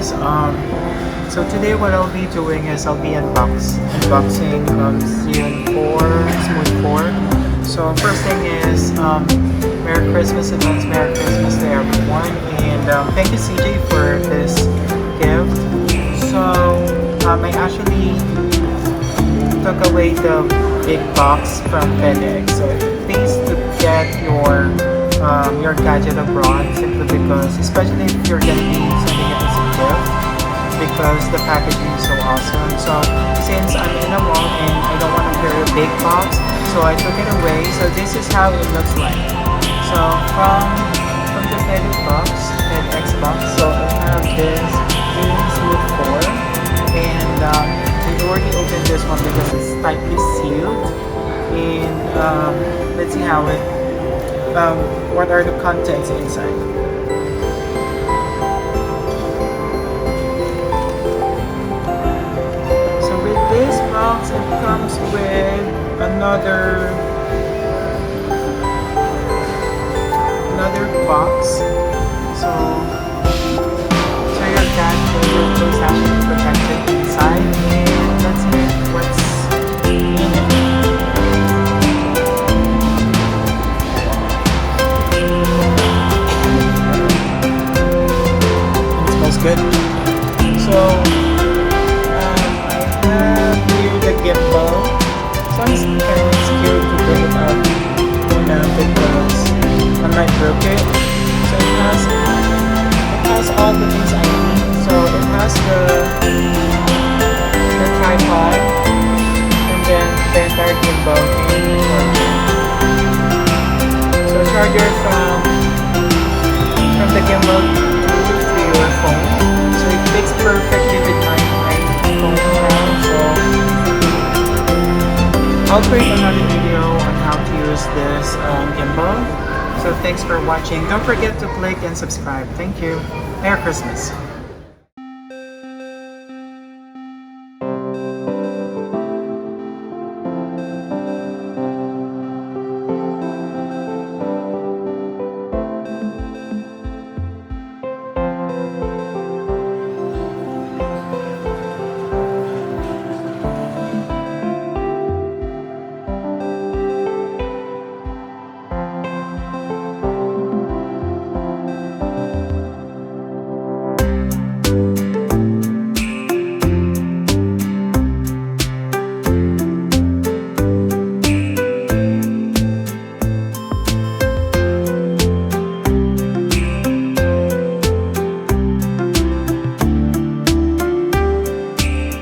guys. So today what I'll be doing is I'll be unboxing Zhiyun 4 Smooth 4. So first thing is Merry Christmas advance, Merry Christmas to everyone, and thank you CJ for this gift. So I actually took away the big box from FedEx, so it pays to get your gadget abroad simply because, especially if you're gonna be sending it as a gift, because the packaging is so awesome. So since I'm in a mall and I don't want to carry a big box, so I took it away. So this is how it looks like. So from the FedEx box, so I have this Smooth 4, and I already opened this one because it's tightly sealed. And let's see what are the contents inside. So with this box, it comes with another box. So your gadget is actually protected inside. And let's see what's in it. Good. So I have here the gimbal. So I'm kind of scared to bring it out because I might broke it. So it has all the things I need. So it has the tripod, and then the entire gimbal and the charger. So charger from the gimbal your phone, so it fits perfectly with my phone now. So I'll create another video on how to use this gimbal. So thanks for watching. Don't forget to click and subscribe. Thank you. Merry Christmas.